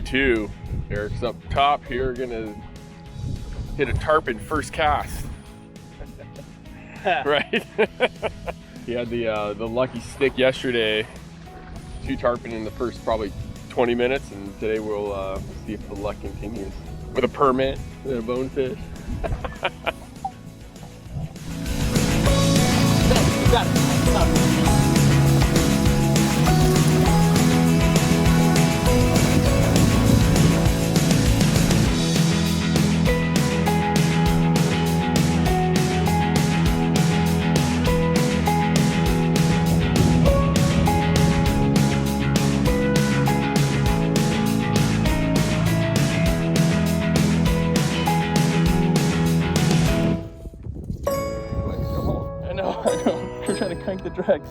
day 2. Eric's up top here, gonna hit a tarpon first cast. Right? He had the lucky stick yesterday, 2 tarpon in the first probably 20 minutes, and today we'll see if the luck continues. With a permit and a bonefish. You got it. I'm trying to crank the drag.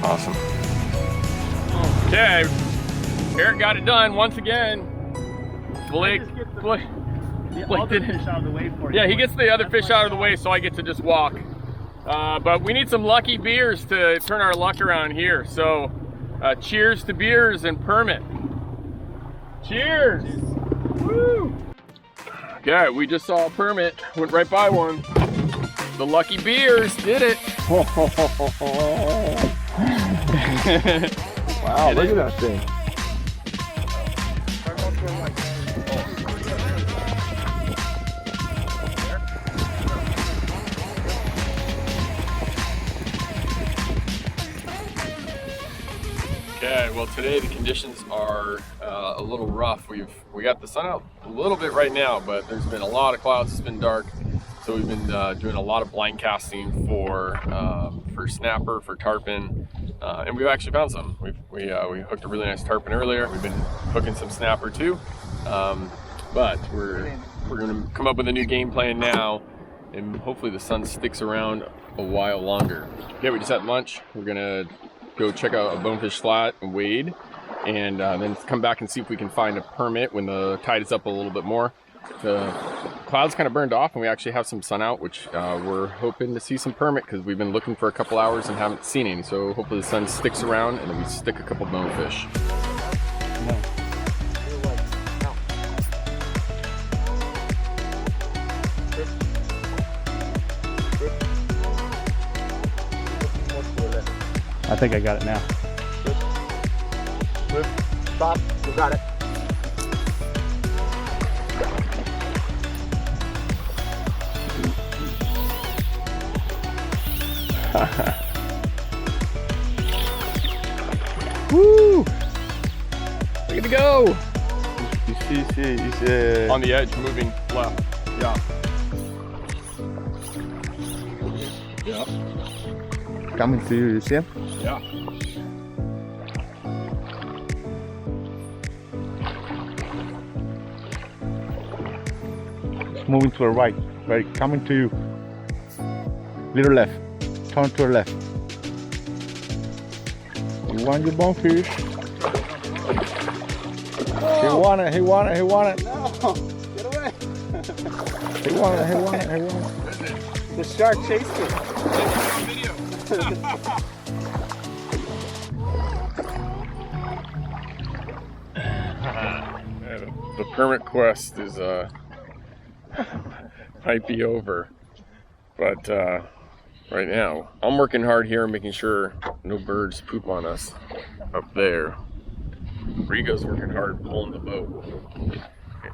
Awesome. Okay, Eric got it done once again. Blake did fish out of the way for you. Yeah, he gets the other fish out of the way, so I get to just walk. But we need some lucky beers to turn our luck around here. So, cheers to beers and permit. Cheers! Woo! Okay, we just saw a permit. Went right by one. The lucky beers did it. Wow, look at that thing. Okay, well today the conditions are a little rough. We got the sun out a little bit right now, but there's been a lot of clouds. It's been dark, so we've been doing a lot of blind casting for snapper, for tarpon, and we've actually found some. We hooked a really nice tarpon earlier. We've been hooking some snapper too, but we're gonna come up with a new game plan now, and hopefully the sun sticks around a while longer. Okay, we just had lunch. We're gonna go check out a Bonefish flat and wade, and then come back and see if we can find a permit when the tide is up a little bit more. The clouds kind of burned off and we actually have some sun out, which we're hoping to see some permit because we've been looking for a couple hours and haven't seen any. So hopefully the sun sticks around and then we stick a couple bonefish. No. I think I got it now. Good. Stop. You got it. Woo! Look at it go! You see. On the edge, moving left. Yeah. Yeah. Coming to you, you see him? Yeah. It's moving to the right. Right, coming to you. Little left. Turn to the left. You want your bonefish? He want it. No, get away. He want it. The shark chased it. The permit quest is might be over, but right now I'm working hard here, making sure no birds poop on us up there. Rigo's working hard pulling the boat.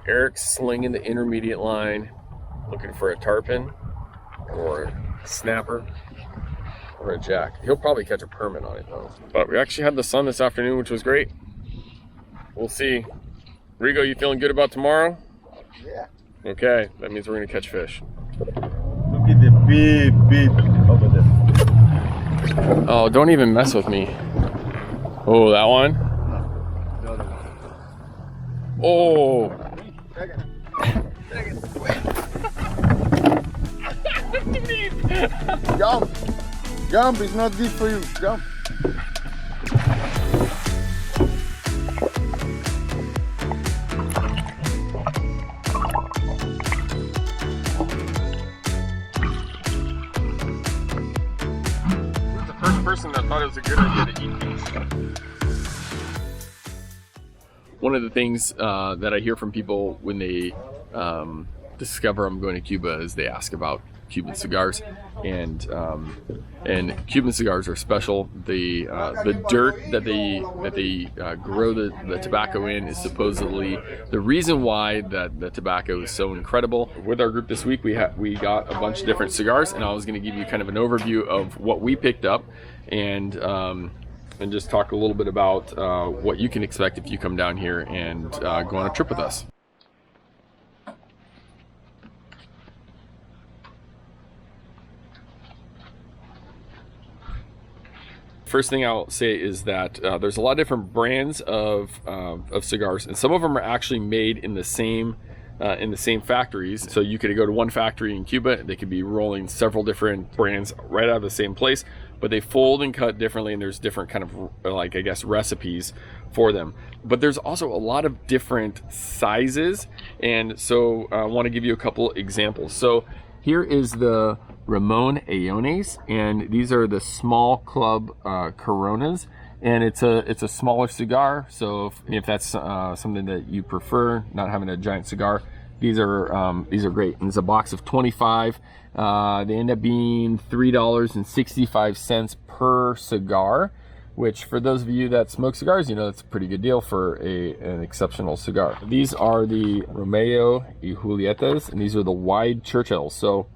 Eric's slinging the intermediate line, looking for a tarpon or a snapper or a jack. He'll probably catch a permit on it though. But we actually had the sun this afternoon, which was great. We'll see. Rigo, you feeling good about tomorrow? Yeah. Okay, that means we're gonna catch fish. Look at the big over there. Oh, don't even mess with me. Oh, that one? The other one. Oh. Jump. Jump, it's not deep for you. Jump. First person that thought it was a good idea to eat these. One of the things that I hear from people when they discover I'm going to Cuba is they ask about Cuban cigars, and Cuban cigars are special. The dirt that they grow the tobacco in is supposedly the reason why that the tobacco is so incredible. With our group this week, we got a bunch of different cigars, and I was going to give you kind of an overview of what we picked up, and just talk a little bit about what you can expect if you come down here and go on a trip with us. First thing I'll say is that there's a lot of different brands of cigars, and some of them are actually made in the same factories. So you could go to one factory in Cuba, they could be rolling several different brands right out of the same place, but they fold and cut differently, and there's different kind of, like, I guess, recipes for them. But there's also a lot of different sizes, and so I want to give you a couple examples. So here is the Ramon Ayones, and these are the small club Coronas, and it's a smaller cigar. So if that's something that you prefer, not having a giant cigar, these are great. And it's a box of 25. They end up being $3.65 per cigar, which for those of you that smoke cigars, you know that's a pretty good deal for an exceptional cigar. These are the Romeo y Julietas, and these are the wide Churchills. So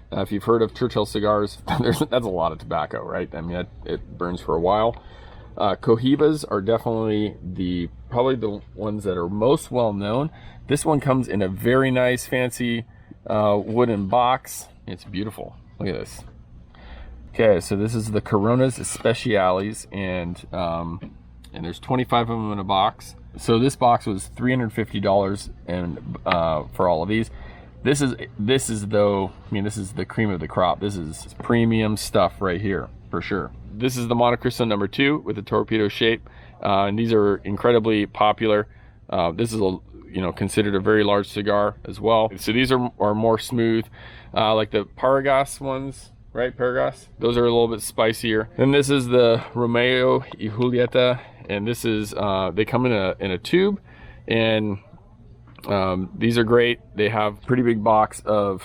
if you've heard of Churchill cigars, that's a lot of tobacco, right? I mean, it burns for a while. Cohibas are definitely probably the ones that are most well known. This one comes in a very nice, fancy wooden box. It's beautiful. Look at this. Okay, so this is the Coronas Especiales, and there's 25 of them in a box. So this box was $350 and for all of these. This is though, I mean, this is the cream of the crop. This is premium stuff right here for sure. This is the Monte Cristo number 2 with the torpedo shape, and these are incredibly popular. This is considered a very large cigar as well. So these are more smooth, like the Paragas ones, right? Paragas. Those are a little bit spicier. And this is the Romeo y Julieta, and this is they come in a tube, and these are great. They have a pretty big box of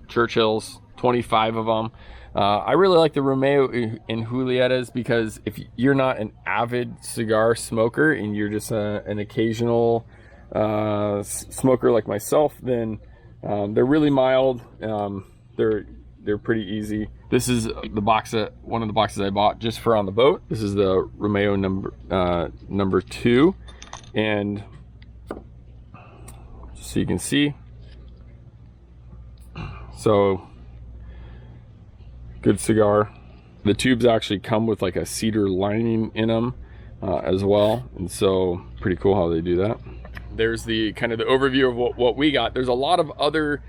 Churchills, 25 of them. I really like the Romeo and Julietas because if you're not an avid cigar smoker and you're just an occasional smoker like myself, then they're really mild. They're pretty easy. This is one of the boxes I bought just for on the boat. This is the Romeo number 2, and so you can see, so good cigar. The tubes actually come with like a cedar lining in them as well, and so pretty cool how they do that. There's the kind of the overview of what we got. There's a lot of other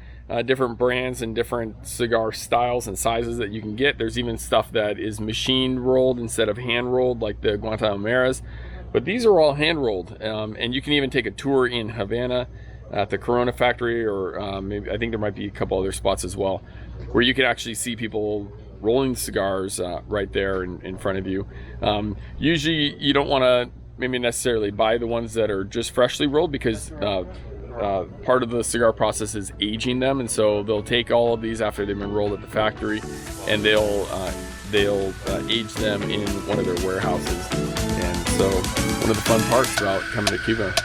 different brands and different cigar styles and sizes that you can get. There's even stuff that is machine rolled instead of hand rolled, like the Guantanameras, but these are all hand rolled, and you can even take a tour in Havana at the Corona factory, or maybe I think there might be a couple other spots as well where you can actually see people rolling cigars right there in front of you. Usually you don't want to maybe necessarily buy the ones that are just freshly rolled, because part of the cigar process is aging them, and so they'll take all of these after they've been rolled at the factory, and they'll age them in one of their warehouses. And so one of the fun parts about coming to Cuba